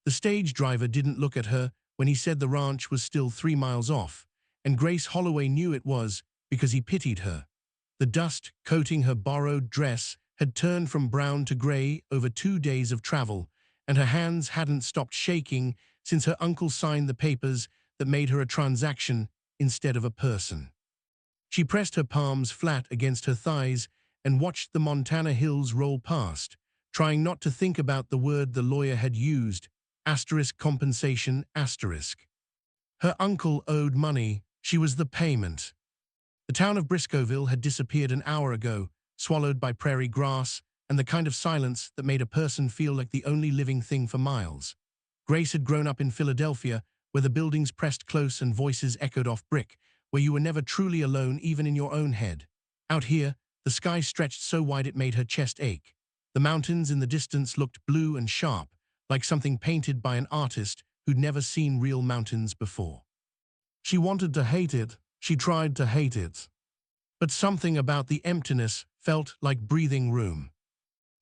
The stage driver didn't look at her when he said the ranch was still 3 miles off, and Grace Holloway knew it was because he pitied her. The dust coating her borrowed dress had turned from brown to gray over 2 days of travel, and her hands hadn't stopped shaking since her uncle signed the papers that made her a transaction instead of a person. She pressed her palms flat against her thighs and watched the Montana hills roll past, trying not to think about the word the lawyer had used, compensation. Her uncle owed money. She was the payment. The town of Briscoeville had disappeared an hour ago, swallowed by prairie grass and the kind of silence that made a person feel like the only living thing for miles. Grace had grown up in Philadelphia, where the buildings pressed close and voices echoed off brick, where you were never truly alone even in your own head. Out here, the sky stretched so wide it made her chest ache. The mountains in the distance looked blue and sharp, like something painted by an artist who'd never seen real mountains before. She wanted to hate it. She tried to hate it. But something about the emptiness felt like breathing room.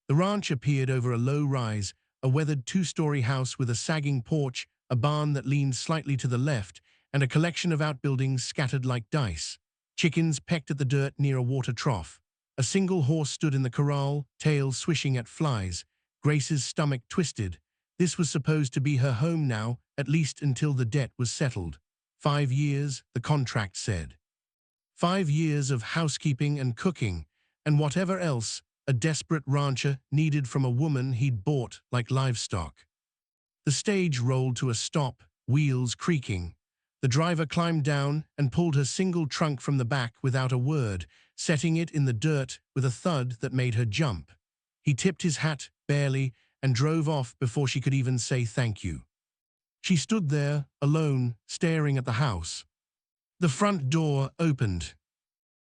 The ranch appeared over a low rise, a weathered 2-story house with a sagging porch, a barn that leaned slightly to the left, and a collection of outbuildings scattered like dice. Chickens pecked at the dirt near a water trough. A single horse stood in the corral, tail swishing at flies. Grace's stomach twisted. This was supposed to be her home now, at least until the debt was settled. 5 years, the contract said. 5 years of housekeeping and cooking, and whatever else a desperate rancher needed from a woman he'd bought like livestock. The stage rolled to a stop, wheels creaking. The driver climbed down and pulled her single trunk from the back without a word, setting it in the dirt with a thud that made her jump. He tipped his hat, barely, and drove off before she could even say thank you. She stood there, alone, staring at the house. The front door opened.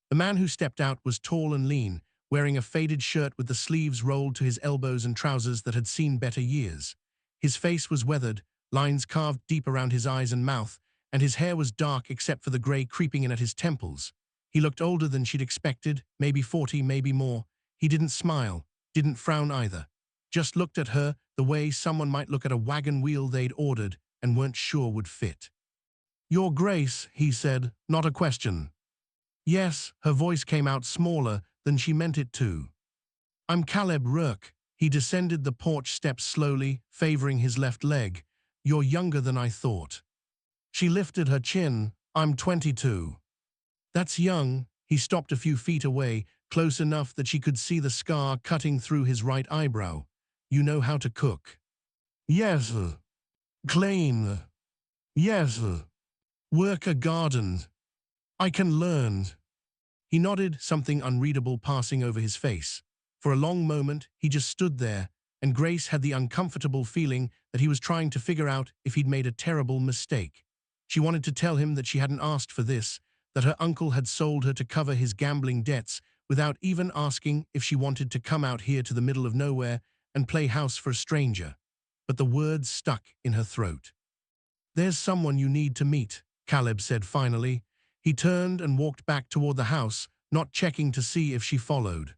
The man who stepped out was tall and lean, wearing a faded shirt with the sleeves rolled to his elbows and trousers that had seen better years. His face was weathered, lines carved deep around his eyes and mouth, and his hair was dark except for the gray creeping in at his temples. He looked older than she'd expected, maybe 40, maybe more. He didn't smile, didn't frown either. Just looked at her the way someone might look at a wagon wheel they'd ordered and weren't sure would fit. "Your Grace," he said, "not a question." Yes, her voice came out smaller than she meant it to. "I'm Caleb Rourke." He descended the porch steps slowly, favoring his left leg. "You're younger than I thought." She lifted her chin. "I'm 22. "That's young." He stopped a few feet away, close enough that she could see the scar cutting through his right eyebrow. "You know how to cook?" "Yes. Clean. Yes. Work a garden. I can learn." He nodded, something unreadable passing over his face. For a long moment, he just stood there, and Grace had the uncomfortable feeling that he was trying to figure out if he'd made a terrible mistake. She wanted to tell him that she hadn't asked for this, that her uncle had sold her to cover his gambling debts without even asking if she wanted to come out here to the middle of nowhere and play house for a stranger. But the words stuck in her throat. "There's someone you need to meet," Caleb said finally. He turned and walked back toward the house, not checking to see if she followed.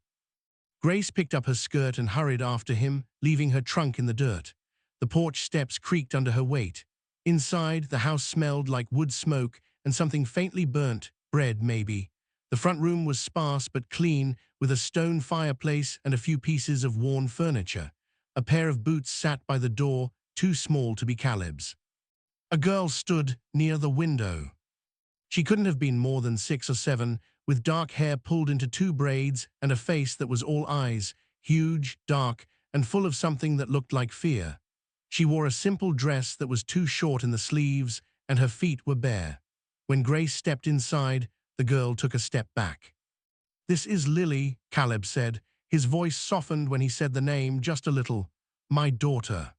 Grace picked up her skirt and hurried after him, leaving her trunk in the dirt. The porch steps creaked under her weight. Inside, the house smelled like wood smoke and something faintly burnt, bread maybe. The front room was sparse but clean, with a stone fireplace and a few pieces of worn furniture. A pair of boots sat by the door, too small to be Caleb's. A girl stood near the window. She couldn't have been more than 6 or 7, with dark hair pulled into 2 braids and a face that was all eyes, huge, dark, and full of something that looked like fear. She wore a simple dress that was too short in the sleeves, and her feet were bare. When Grace stepped inside, the girl took a step back. "This is Lily," Caleb said. His voice softened when he said the name just a little. "My daughter."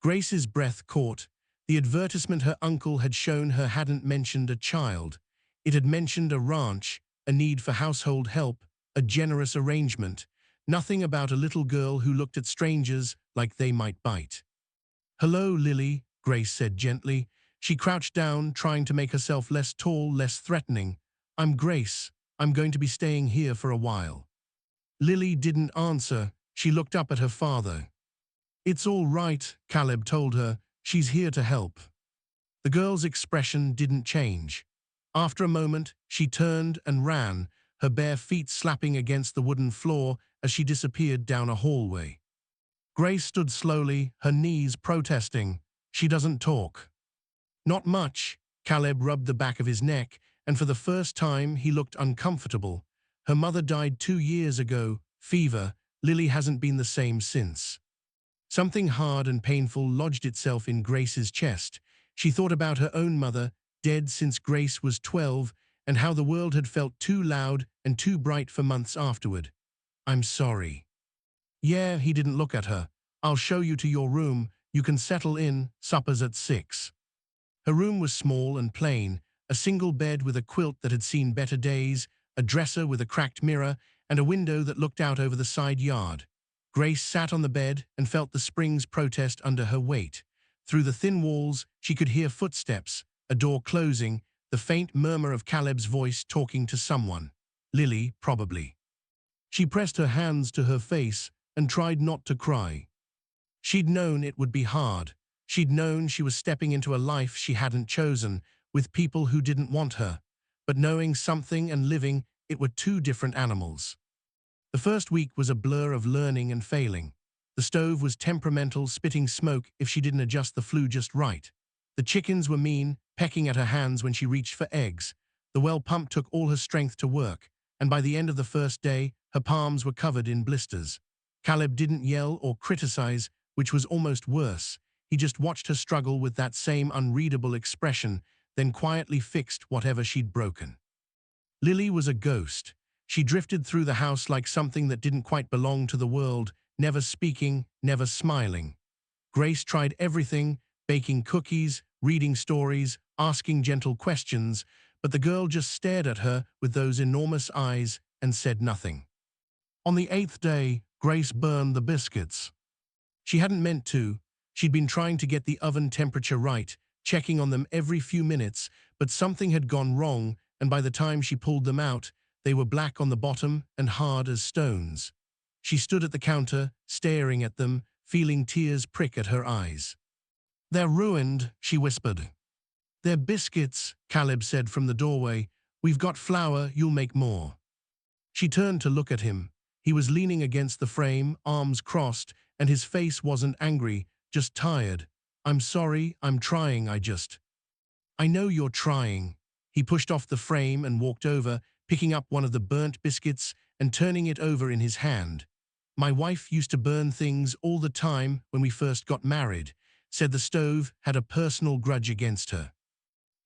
Grace's breath caught. The advertisement her uncle had shown her hadn't mentioned a child. It had mentioned a ranch, a need for household help, a generous arrangement. Nothing about a little girl who looked at strangers like they might bite. "Hello, Lily," Grace said gently. She crouched down, trying to make herself less tall, less threatening. "I'm Grace. I'm going to be staying here for a while." Lily didn't answer. She looked up at her father. "It's all right," Caleb told her. "She's here to help." The girl's expression didn't change. After a moment, she turned and ran, her bare feet slapping against the wooden floor as she disappeared down a hallway. Grace stood slowly, her knees protesting. "She doesn't talk." "Not much." Caleb rubbed the back of his neck, and for the first time he looked uncomfortable. "Her mother died 2 years ago, fever. Lily hasn't been the same since." Something hard and painful lodged itself in Grace's chest. She thought about her own mother, dead since Grace was 12, and how the world had felt too loud and too bright for months afterward. "I'm sorry." "Yeah," he didn't look at her. "I'll show you to your room. You can settle in, supper's at 6. Her room was small and plain, a single bed with a quilt that had seen better days, a dresser with a cracked mirror, and a window that looked out over the side yard. Grace sat on the bed and felt the springs protest under her weight. Through the thin walls, she could hear footsteps, a door closing, the faint murmur of Caleb's voice talking to someone. Lily, probably. She pressed her hands to her face and tried not to cry. She'd known it would be hard. She'd known she was stepping into a life she hadn't chosen, with people who didn't want her. But knowing something and living, it were two different animals. The first week was a blur of learning and failing. The stove was temperamental, spitting smoke if she didn't adjust the flue just right. The chickens were mean, pecking at her hands when she reached for eggs. The well pump took all her strength to work, and by the end of the first day, her palms were covered in blisters. Caleb didn't yell or criticize, which was almost worse. He just watched her struggle with that same unreadable expression, then quietly fixed whatever she'd broken. Lily was a ghost. She drifted through the house like something that didn't quite belong to the world, never speaking, never smiling. Grace tried everything, baking cookies, reading stories, asking gentle questions, but the girl just stared at her with those enormous eyes and said nothing. On the 8th day, Grace burned the biscuits. She hadn't meant to. She'd been trying to get the oven temperature right, checking on them every few minutes, but something had gone wrong, and by the time she pulled them out, they were black on the bottom and hard as stones. She stood at the counter, staring at them, feeling tears prick at her eyes. "They're ruined," she whispered. "They're biscuits," Caleb said from the doorway. "We've got flour, you'll make more." She turned to look at him. He was leaning against the frame, arms crossed, and his face wasn't angry, just tired. "I'm sorry, I'm trying, I know you're trying." He pushed off the frame and walked over, picking up one of the burnt biscuits and turning it over in his hand. "My wife used to burn things all the time when we first got married," said the stove had a personal grudge against her.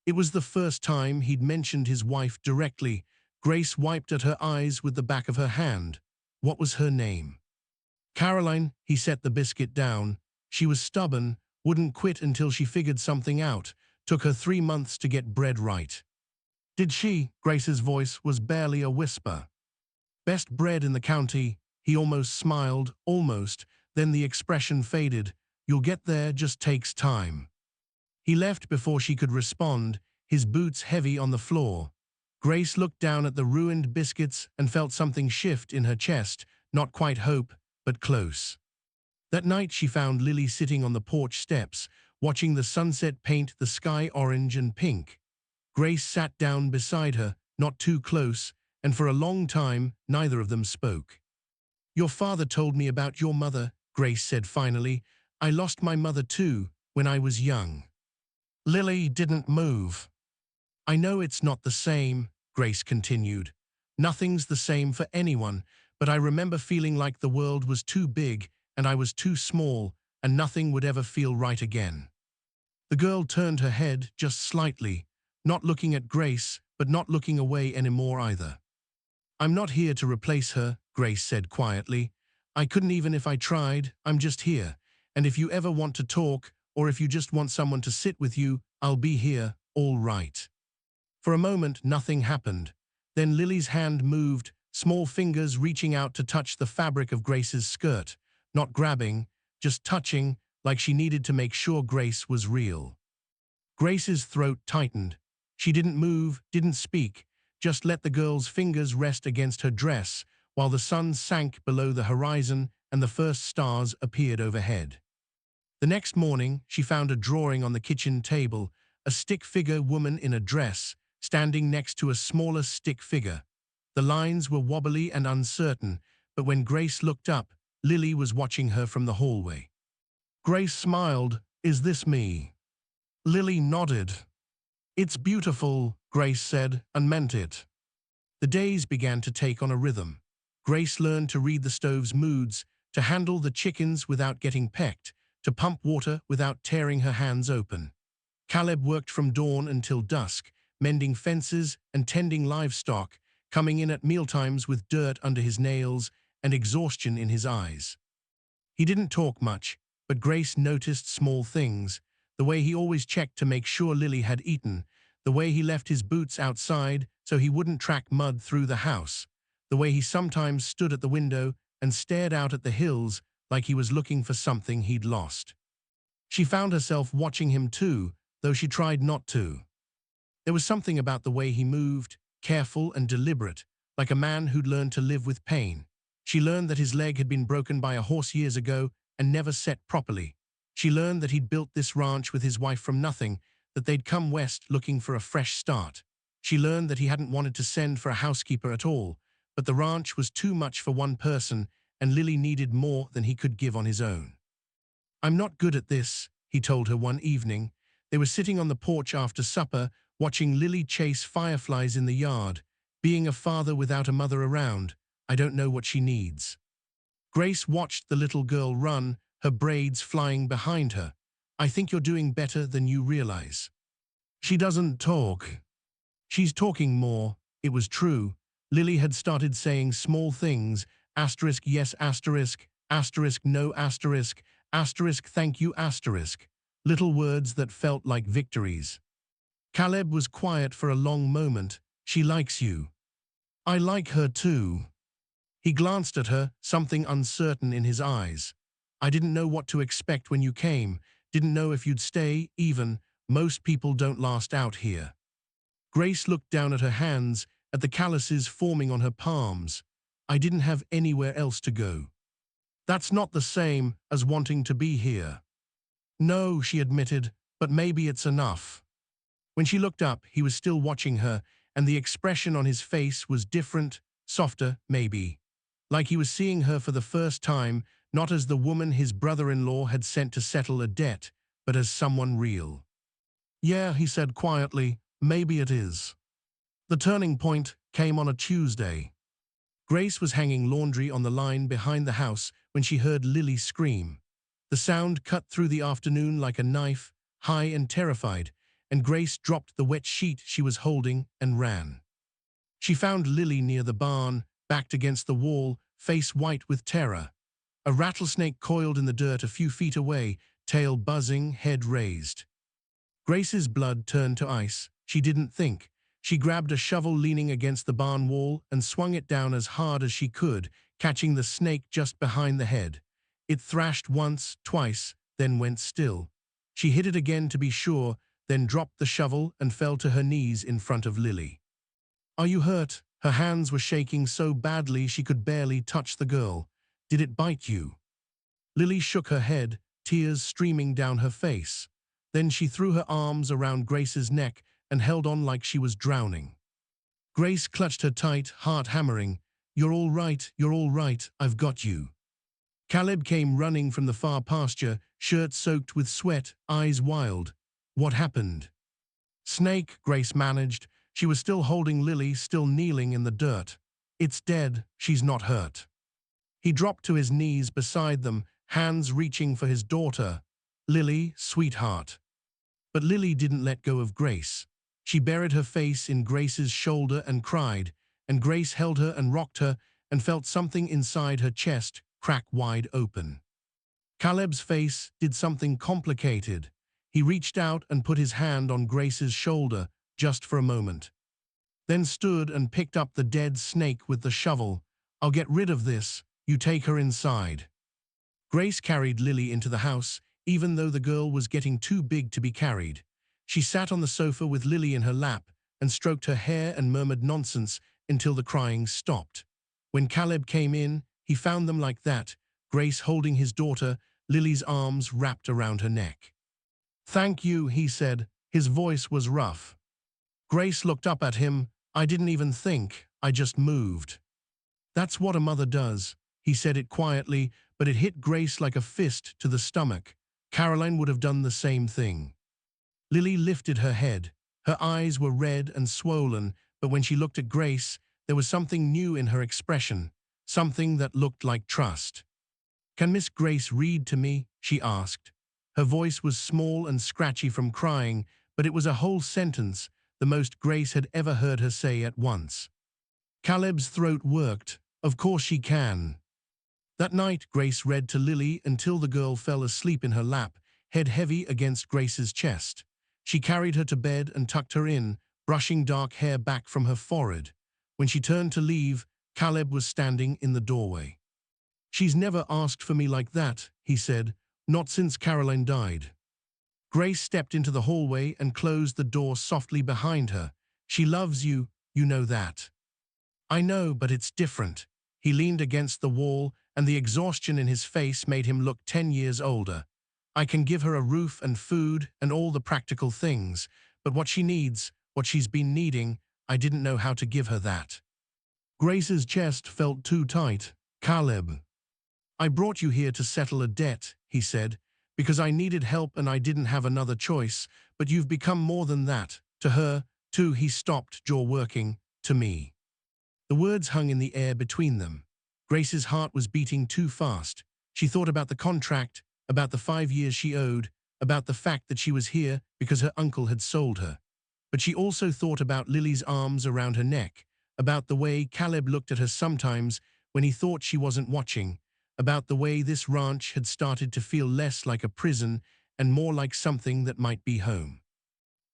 It was the first time he'd mentioned his wife directly. Grace wiped at her eyes with the back of her hand. What was her name? "Caroline." He set the biscuit down. She was stubborn, wouldn't quit until she figured something out. Took her 3 months to get bread right. "Did she?" Grace's voice was barely a whisper. "Best bread in the county." He almost smiled, almost, then the expression faded. "You'll get there, just takes time." He left before she could respond, his boots heavy on the floor. Grace looked down at the ruined biscuits and felt something shift in her chest, not quite hope, but close. That night she found Lily sitting on the porch steps, watching the sunset paint the sky orange and pink. Grace sat down beside her, not too close, and for a long time neither of them spoke. "Your father told me about your mother," Grace said finally. "I lost my mother too, when I was young." Lily didn't move. "I know it's not the same," Grace continued. "Nothing's the same for anyone, but I remember feeling like the world was too big and I was too small, and nothing would ever feel right again." The girl turned her head just slightly, not looking at Grace, but not looking away anymore either. "I'm not here to replace her," Grace said quietly. "I couldn't even if I tried. I'm just here. And if you ever want to talk, or if you just want someone to sit with you, I'll be here, all right." For a moment, nothing happened. Then Lily's hand moved, small fingers reaching out to touch the fabric of Grace's skirt, not grabbing, just touching, like she needed to make sure Grace was real. Grace's throat tightened. She didn't move, didn't speak, just let the girl's fingers rest against her dress, while the sun sank below the horizon and the first stars appeared overhead. The next morning, she found a drawing on the kitchen table, a stick figure woman in a dress, standing next to a smaller stick figure. The lines were wobbly and uncertain, but when Grace looked up, Lily was watching her from the hallway. Grace smiled. "Is this me?" Lily nodded. "It's beautiful," Grace said, and meant it. The days began to take on a rhythm. Grace learned to read the stove's moods, to handle the chickens without getting pecked, to pump water without tearing her hands open. Caleb worked from dawn until dusk, mending fences and tending livestock, coming in at mealtimes with dirt under his nails and exhaustion in his eyes. He didn't talk much, but Grace noticed small things: the way he always checked to make sure Lily had eaten, the way he left his boots outside so he wouldn't track mud through the house, the way he sometimes stood at the window and stared out at the hills like he was looking for something he'd lost. She found herself watching him too, though she tried not to. There was something about the way he moved, careful and deliberate, like a man who'd learned to live with pain. She learned that his leg had been broken by a horse years ago and never set properly. She learned that he'd built this ranch with his wife from nothing, that they'd come west looking for a fresh start. She learned that he hadn't wanted to send for a housekeeper at all, but the ranch was too much for one person, and Lily needed more than he could give on his own. "I'm not good at this," he told her one evening. They were sitting on the porch after supper, watching Lily chase fireflies in the yard. "Being a father without a mother around, I don't know what she needs." Grace watched the little girl run, her braids flying behind her. "I think you're doing better than you realize." "She doesn't talk." "She's talking more." It was true. Lily had started saying small things: asterisk yes, asterisk no, asterisk thank you, asterisk. Little words that felt like victories. Caleb was quiet for a long moment. "She likes you." "I like her too." He glanced at her, something uncertain in his eyes. "I didn't know what to expect when you came. Didn't know if you'd stay, even. Most people don't last out here." Grace looked down at her hands, at the calluses forming on her palms. "I didn't have anywhere else to go." "That's not the same as wanting to be here." "No," she admitted, "but maybe it's enough." When she looked up, he was still watching her, and the expression on his face was different, softer, maybe. Like he was seeing her for the first time, not as the woman his brother-in-law had sent to settle a debt, but as someone real. "Yeah," he said quietly, "maybe it is." The turning point came on a Tuesday. Grace was hanging laundry on the line behind the house when she heard Lily scream. The sound cut through the afternoon like a knife, high and terrified, and Grace dropped the wet sheet she was holding and ran. She found Lily near the barn, backed against the wall, face white with terror. A rattlesnake coiled in the dirt a few feet away, tail buzzing, head raised. Grace's blood turned to ice. She didn't think. She grabbed a shovel leaning against the barn wall and swung it down as hard as she could, catching the snake just behind the head. It thrashed once, twice, then went still. She hit it again to be sure, then dropped the shovel and fell to her knees in front of Lily. "Are you hurt?" Her hands were shaking so badly she could barely touch the girl. "Did it bite you?" Lily shook her head, tears streaming down her face. Then she threw her arms around Grace's neck and held on like she was drowning. Grace clutched her tight, heart hammering. You're all right, I've got you." Caleb came running from the far pasture, shirt soaked with sweat, eyes wild. "What happened?" "Snake," Grace managed. She was still holding Lily, still kneeling in the dirt. "It's dead, she's not hurt." He dropped to his knees beside them, hands reaching for his daughter. "Lily, sweetheart." But Lily didn't let go of Grace. She buried her face in Grace's shoulder and cried, and Grace held her and rocked her and felt something inside her chest crack wide open. Caleb's face did something complicated. He reached out and put his hand on Grace's shoulder, just for a moment. Then stood and picked up the dead snake with the shovel. "I'll get rid of this, you take her inside." Grace carried Lily into the house, even though the girl was getting too big to be carried. She sat on the sofa with Lily in her lap and stroked her hair and murmured nonsense until the crying stopped. When Caleb came in, he found them like that, Grace holding his daughter, Lily's arms wrapped around her neck. "Thank you," he said. His voice was rough. Grace looked up at him. "I didn't even think, I just moved." "That's what a mother does." He said it quietly, but it hit Grace like a fist to the stomach. Caroline would have done the same thing. Lily lifted her head. Her eyes were red and swollen, but when she looked at Grace, there was something new in her expression, something that looked like trust. "Can Miss Grace read to me?" she asked. Her voice was small and scratchy from crying, but it was a whole sentence, the most Grace had ever heard her say at once. Caleb's throat worked. "Of course she can." That night, Grace read to Lily until the girl fell asleep in her lap, head heavy against Grace's chest. She carried her to bed and tucked her in, brushing dark hair back from her forehead. When she turned to leave, Caleb was standing in the doorway. "She's never asked for me like that," he said, "not since Caroline died." Grace stepped into the hallway and closed the door softly behind her. "She loves you, you know that." "I know, but it's different." He leaned against the wall, and the exhaustion in his face made him look 10 years older. "I can give her a roof and food and all the practical things, but what she needs, what she's been needing, I didn't know how to give her that." Grace's chest felt too tight. "Caleb, I brought you here to settle a debt," he said, "because I needed help and I didn't have another choice, but you've become more than that. To her, too." He stopped, jaw working. "To me." The words hung in the air between them. Grace's heart was beating too fast. She thought about the contract, about the 5 years she owed, about the fact that she was here because her uncle had sold her. But she also thought about Lily's arms around her neck, about the way Caleb looked at her sometimes when he thought she wasn't watching, about the way this ranch had started to feel less like a prison and more like something that might be home.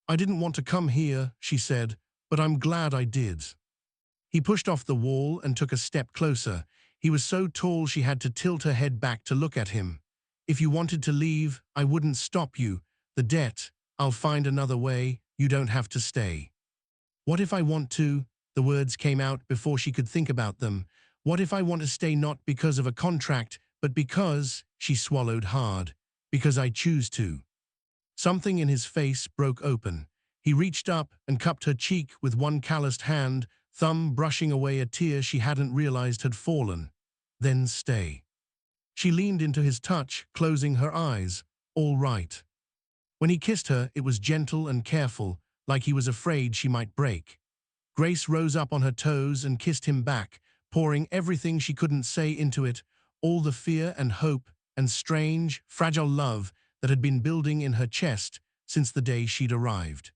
"I didn't want to come here," she said, "but I'm glad I did." He pushed off the wall and took a step closer. He was so tall she had to tilt her head back to look at him. "If you wanted to leave, I wouldn't stop you. The debt, I'll find another way. You don't have to stay." "What if I want to?" The words came out before she could think about them. "What if I want to stay not because of a contract, but because," she swallowed hard, "because I choose to." Something in his face broke open. He reached up and cupped her cheek with one calloused hand, thumb brushing away a tear she hadn't realized had fallen. "Then stay." She leaned into his touch, closing her eyes. "All right." When he kissed her, it was gentle and careful, like he was afraid she might break. Grace rose up on her toes and kissed him back, pouring everything she couldn't say into it, all the fear and hope and strange, fragile love that had been building in her chest since the day she'd arrived.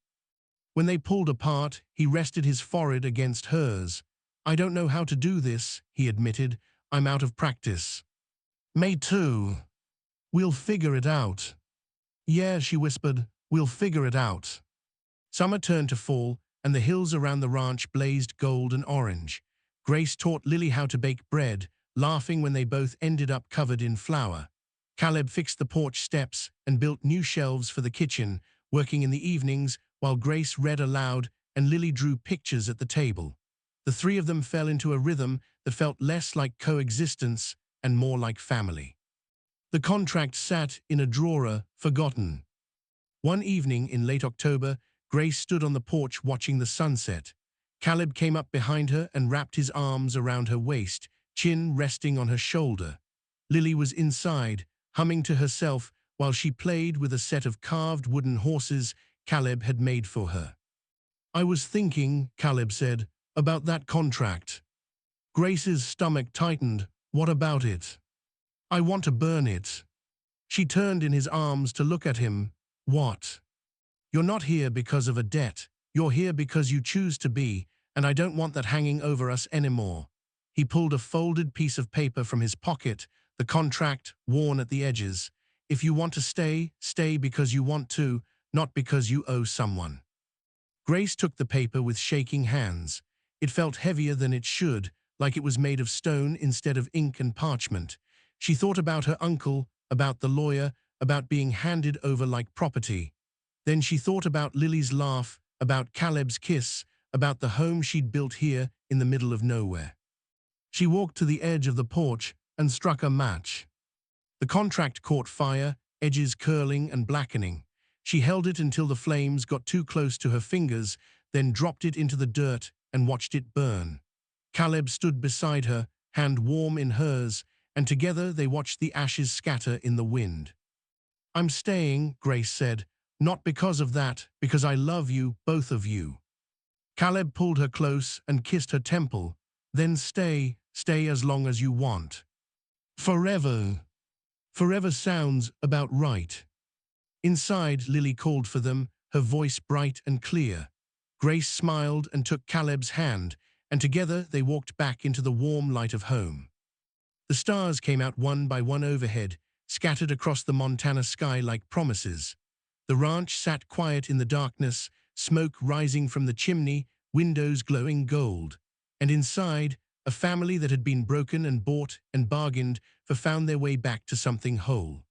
When they pulled apart, he rested his forehead against hers. "I don't know how to do this," he admitted. "I'm out of practice." "Me too." "We'll figure it out." "Yeah," she whispered, "we'll figure it out." Summer turned to fall, and the hills around the ranch blazed gold and orange. Grace taught Lily how to bake bread, laughing when they both ended up covered in flour. Caleb fixed the porch steps and built new shelves for the kitchen, working in the evenings while Grace read aloud and Lily drew pictures at the table. The three of them fell into a rhythm that felt less like coexistence and more like family. The contract sat in a drawer, forgotten. One evening in late October, Grace stood on the porch watching the sunset. Caleb came up behind her and wrapped his arms around her waist, chin resting on her shoulder. Lily was inside, humming to herself while she played with a set of carved wooden horses Caleb had made for her. "I was thinking," Caleb said, "about that contract." Grace's stomach tightened. "What about it?" "I want to burn it." She turned in his arms to look at him. "What?" "You're not here because of a debt. You're here because you choose to be, and I don't want that hanging over us anymore." He pulled a folded piece of paper from his pocket, the contract worn at the edges. "If you want to stay, stay because you want to, not because you owe someone." Grace took the paper with shaking hands. It felt heavier than it should, like it was made of stone instead of ink and parchment. She thought about her uncle, about the lawyer, about being handed over like property. Then she thought about Lily's laugh, about Caleb's kiss, about the home she'd built here in the middle of nowhere. She walked to the edge of the porch and struck a match. The contract caught fire, edges curling and blackening. She held it until the flames got too close to her fingers, then dropped it into the dirt and watched it burn. Caleb stood beside her, hand warm in hers, and together they watched the ashes scatter in the wind. "I'm staying," Grace said, "not because of that, because I love you, both of you." Caleb pulled her close and kissed her temple. "Then stay as long as you want." "Forever." Forever sounds about right. Inside, Lily called for them, her voice bright and clear. Grace smiled and took Caleb's hand, and together they walked back into the warm light of home. The stars came out one by one overhead, scattered across the Montana sky like promises. The ranch sat quiet in the darkness, smoke rising from the chimney, windows glowing gold. And inside, a family that had been broken and bought and bargained for found their way back to something whole.